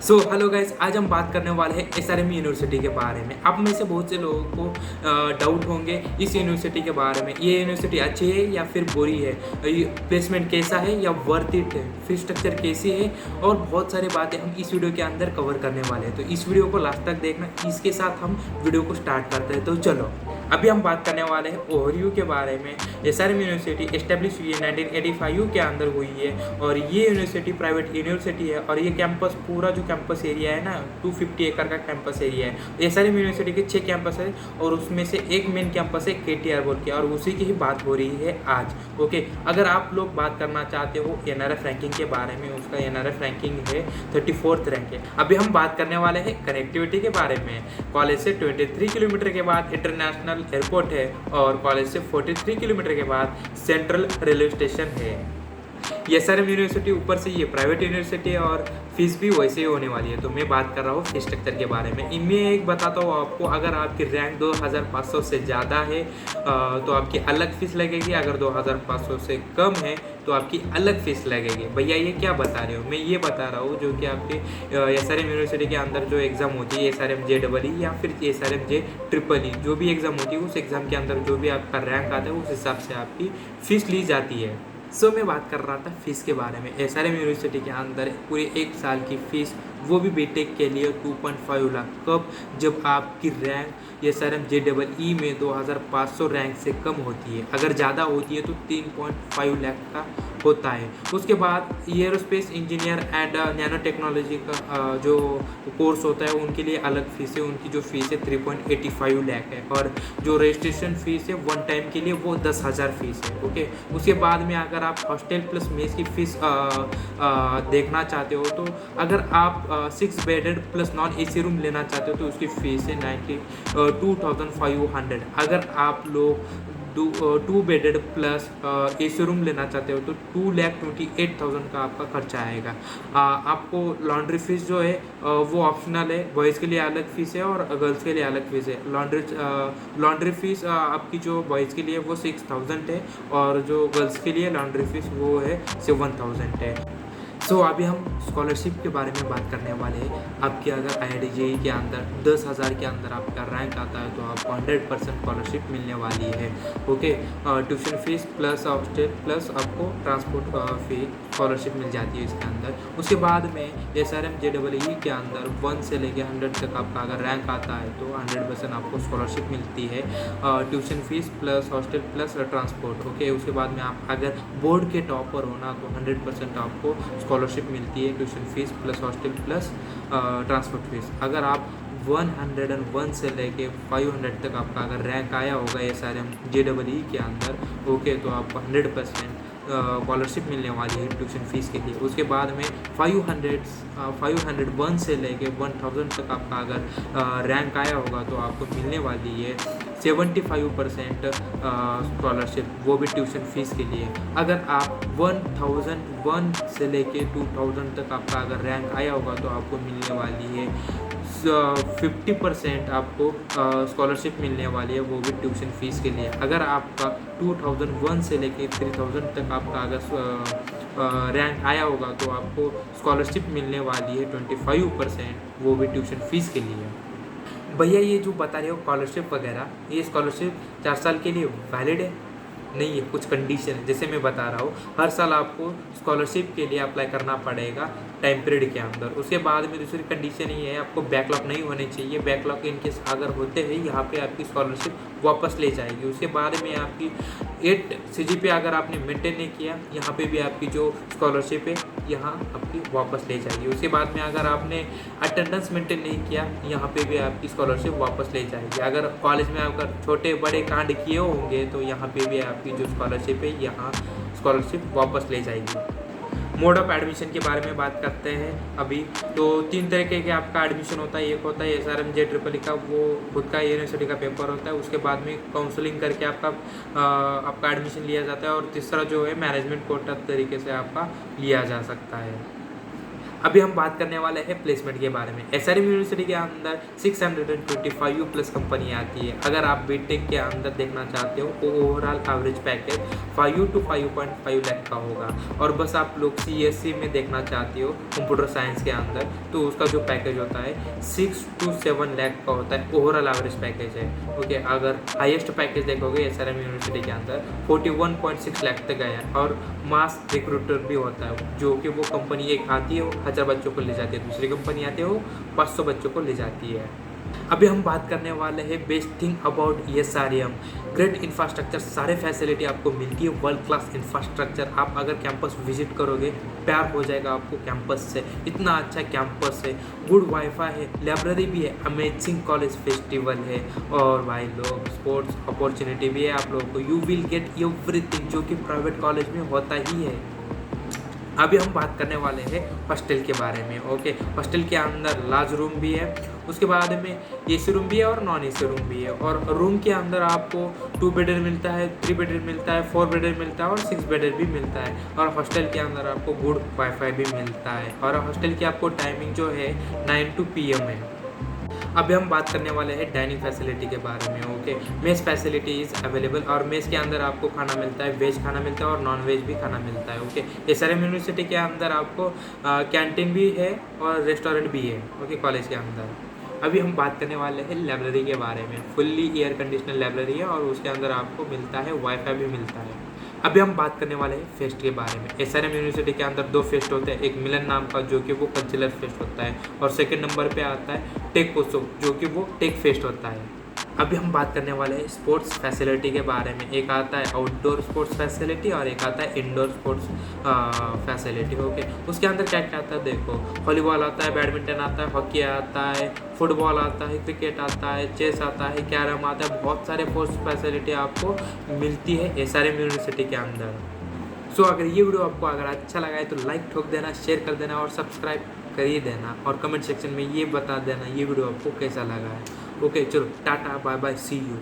So hello guys, आज हम बात करने वाले हैं एसआरएम यूनिवर्सिटी के बारे में। आप में से बहुत से लोगों को डाउट होंगे इस यूनिवर्सिटी के बारे में। ये यूनिवर्सिटी अच्छी है या फिर बुरी है, प्लेसमेंट कैसा है या वर्थ इट है, फीस स्ट्रक्चर कैसी है, और बहुत सारी बातें हम इस वीडियो के अंदर कवर करने वाले हैं। तो इस वीडियो को लास्ट तक देखना। इसके साथ हम वीडियो को स्टार्ट करते हैं। तो चलो, अभी हम बात करने वाले हैं ओवरव्यू के बारे में। एसआरएम यूनिवर्सिटी एस्टेब्लिश हुई है 1985 के अंदर हुई है, और ये यूनिवर्सिटी प्राइवेट यूनिवर्सिटी है। और ये कैंपस, पूरा जो कैंपस एरिया है ना, 250 एकड़ का कैंपस एरिया है। एसआरएम यूनिवर्सिटी के 6 कैंपस है, और उसमें से एक मेन कैंपस है केटीआर बोर्ड के, और उसी की ही बात हो रही है आज। ओके, अगर आप लोग बात करना चाहते हो एनआरएफ रैंकिंग के बारे में, उसका एनआरएफ रैंकिंग है 34th रैंक है। अभी हम बात करने वाले हैं कनेक्टिविटी के बारे में। कॉलेज से 23 किलोमीटर के बाद इंटरनेशनल एयरपोर्ट है, और कॉलेज से 43 किलोमीटर के बाद सेंट्रल रेलवे स्टेशन है। एसआरएम यूनिवर्सिटी ऊपर से ये प्राइवेट यूनिवर्सिटी है, और फीस भी वैसे ही होने वाली है। तो मैं बात कर रहा हूँ फीस स्ट्रक्चर के बारे में। इनमें एक बताता हूँ आपको, अगर आपकी रैंक 2500 से ज़्यादा है तो आपकी अलग फ़ीस लगेगी। अगर 2500 से कम है तो आपकी अलग फ़ीस लगेगी। भैया ये क्या बता रहे हो? मैं ये बता रहा हूँ जो कि आपके एसआरएम यूनिवर्सिटी के अंदर जो एग्ज़ाम होती है, एसआरएम JEE या फिर एसआरएम JEEE, जो भी एग्ज़ाम होती है, उस एग्ज़ाम के अंदर जो भी आपका रैंक आता है उस हिसाब से आपकी फ़ीस ली जाती है। मैं बात कर रहा था फ़ीस के बारे में। एसआरएम यूनिवर्सिटी के अंदर पूरे 1 साल की फ़ीस, वो भी बीटेक के लिए 2.5 लाख। कब? जब आपकी रैंक एसआरएम JEE में 2500 रैंक से कम होती है। अगर ज़्यादा होती है तो 3.5 लाख का होता है। उसके बाद aerospace engineer and nano technology का जो कोर्स होता है, उनके लिए अलग फ़ीस है। उनकी जो फ़ीस है 3.85 लाख है, और जो रजिस्ट्रेशन फ़ीस है वन टाइम के लिए वो 10,000 फ़ीस है। ओके, उसके बाद में अगर आप हॉस्टल प्लस मेस की फ़ीस देखना चाहते हो, तो अगर आप 6 bedded plus non AC room लेना चाहते हो तो उसकी फ़ीस है 92,500। अगर आप लोग 2 बेडेड प्लस AC रूम लेना चाहते हो तो 2,28,000 का आपका खर्चा आएगा। आपको लॉन्ड्री फीस जो है वो ऑप्शनल है। बॉयज़ के लिए अलग फ़ीस है और गर्ल्स के लिए अलग फ़ीस है। लॉन्ड्री फीस आपकी जो बॉयज़ के लिए वो 6,000 है, और जो गर्ल्स के लिए लॉन्ड्री फीस वो है 7,000 है। अभी हम स्कॉलरशिप के बारे में बात करने वाले हैं। आपके अगर IIT JEE के अंदर 10,000 के अंदर आपका रैंक आता है तो आपको 100% स्कॉलरशिप मिलने वाली है। Okay, tuition fees plus hostel plus आपको ट्रांसपोर्ट फी स्कॉलरशिप मिल जाती है इसके अंदर। उसके बाद में एसआरएम JEE के अंदर 1 से लेके 100 तक आपका अगर रैंक आता है तो 100% आपको स्कॉलरशिप मिलती है, tuition fees plus hostel plus transport. Okay, उसके बाद में आप अगर बोर्ड के टॉपर हो ना तो 100% आपको स्कॉलरशिप मिलती है, tuition fees plus hostel plus transport fees. अगर आप 101 से लेके 500 तक आपका अगर रैंक आया होगा एसआरएम JEE के अंदर, ओके, तो आपको 100% स्कॉलरशिप मिलने वाली है ट्यूशन फीस के लिए। उसके बाद में 501 से लेके 1000 तक आपका अगर रैंक आया होगा तो आपको मिलने वाली है 75% स्कॉलरशिप, वो भी ट्यूशन फीस के लिए। अगर आप 1001 से लेके 2000 तक आपका अगर रैंक आया होगा तो आपको मिलने वाली है 50% आपको स्कॉलरशिप मिलने वाली है, वो भी ट्यूशन फीस के लिए। अगर आपका 2001 से लेके 3000 तक आपका अगर रैंक आया होगा तो आपको स्कॉलरशिप मिलने वाली है 25%, वो भी ट्यूशन फीस के लिए। भैया ये जो बता रहे हो स्कॉलरशिप वगैरह, ये स्कॉलरशिप 4 साल के लिए वैलिड है? नहीं है, कुछ कंडीशन है। जैसे मैं बता रहा हूँ, हर साल आपको स्कॉलरशिप के लिए अप्लाई करना पड़ेगा टाइम पीरियड के अंदर। उसके बाद में दूसरी कंडीशन ये है, आपको बैकलॉग नहीं होने चाहिए। बैकलॉग इनकेस अगर होते हैं, यहाँ पे आपकी स्कॉलरशिप वापस ले जाएगी। उसके बाद में आपकी 8 CGPA अगर आपने मेंटेन नहीं किया, यहाँ पे भी आपकी जो स्कॉलरशिप है यहाँ आपकी वापस ले जाएगी। उसके बाद में अगर आपने अटेंडेंस मेंटेन नहीं किया, यहाँ पे भी आपकी स्कॉलरशिप वापस ले जाएगी। अगर कॉलेज में अगर छोटे बड़े कांड किए होंगे तो यहाँ पे भी आपकी जो स्कॉलरशिप है यहाँ स्कॉलरशिप वापस ले जाएगी। मोड ऑफ एडमिशन के बारे में बात करते हैं अभी। तो 3 तरीके के आपका एडमिशन होता है। एक होता है एसआरएम JEE का, वो खुद का यूनिवर्सिटी का पेपर होता है। उसके बाद में काउंसलिंग करके आपका एडमिशन लिया जाता है। और तीसरा जो है मैनेजमेंट कोटा तरीके से आपका लिया जा सकता है। अभी हम बात करने वाले हैं प्लेसमेंट के बारे में। SRM यूनिवर्सिटी के अंदर 625 प्लस कंपनी आती है। अगर आप बीटेक के अंदर देखना चाहते हो तो overall average package 5 to 5.5 lakh का होगा। और बस आप लोग CSC में देखना चाहते हो कंप्यूटर साइंस के अंदर, तो उसका जो पैकेज होता है 6 to 7 लाख का होता है, ओवरऑल एवरेज पैकेज है। ओके, अगर हाईएस्ट पैकेज देखोगे SRM यूनिवर्सिटी के अंदर 41.6 लाख तक गया है। और मास रिक्रूटर भी होता है, जो कि वो कंपनी एक आती है, 1000 बच्चों को ले जाती है, दूसरी कंपनी आती है वो 500 बच्चों को ले जाती है। अभी हम बात करने वाले हैं best thing about SRM, great infrastructure, सारे फैसिलिटी आपको मिलती है, वर्ल्ड क्लास इंफ्रास्ट्रक्चर। आप अगर कैंपस विजिट करोगे प्यार हो जाएगा आपको कैंपस से, इतना अच्छा कैंपस है, गुड वाईफाई है, लाइब्रेरी भी है, अमेजिंग कॉलेज फेस्टिवल है, और भाई लोग स्पोर्ट्स अपॉर्चुनिटी भी है आप लोगों को। यू विल गेट एवरीथिंग जो कि प्राइवेट कॉलेज में होता ही है। अभी हम बात करने वाले हैं हॉस्टल के बारे में। ओके, हॉस्टल के अंदर लार्ज रूम भी है, उसके बाद में AC रूम भी है और नॉन AC रूम भी है। और रूम के अंदर आपको 2 बेडर मिलता है, 3 बेडर मिलता है, 4 बेडर मिलता है और 6 बेडर भी मिलता है। और हॉस्टल के अंदर आपको गुड वाईफाई भी मिलता है। और हॉस्टल की आपको टाइमिंग जो है 9 to PM है। अभी हम बात करने वाले हैं डाइनिंग फैसिलिटी के बारे में। Okay, mess facility is available, और मेस के अंदर आपको खाना मिलता है, वेज खाना मिलता है और नॉन वेज भी खाना मिलता है। ओके, SRM यूनिवर्सिटी के अंदर आपको कैंटीन भी है और रेस्टोरेंट भी है। ओके, कॉलेज के अंदर। अभी हम बात करने वाले हैं लाइब्रेरी के बारे में। फुल्ली एयर कंडीशनर लाइब्रेरी है और उसके अंदर आपको मिलता है वाईफाई भी मिलता है। अभी हम बात करने वाले हैं फेस्ट के बारे में। SRM यूनिवर्सिटी के अंदर 2 फेस्ट होते हैं, एक मिलन नाम का जो कि वो कल्चरल फेस्ट होता है, और सेकंड नंबर पे आता है टेक उत्सव जो कि वो टेक फेस्ट होता है। अभी हम बात करने वाले हैं स्पोर्ट्स फैसिलिटी के बारे में। एक आता है आउटडोर स्पोर्ट्स फैसिलिटी और एक आता है इंडोर स्पोर्ट्स फैसिलिटी। ओके, उसके अंदर क्या क्या आता है देखो, वॉलीबॉल आता है, बैडमिंटन आता है, हॉकी आता है, फुटबॉल आता है, क्रिकेट आता है, चेस आता है, कैरम आता है, बहुत सारे स्पोर्ट्स फैसिलिटी आपको मिलती है SRM यूनिवर्सिटी के अंदर। सो अगर ये वीडियो आपको अगर अच्छा लगा है तो लाइक ठोक देना, शेयर कर देना और सब्सक्राइब कर ही देना, और कमेंट सेक्शन में ये बता देना ये वीडियो आपको कैसा लगा है। ओके, चलो tata bye bye, see you.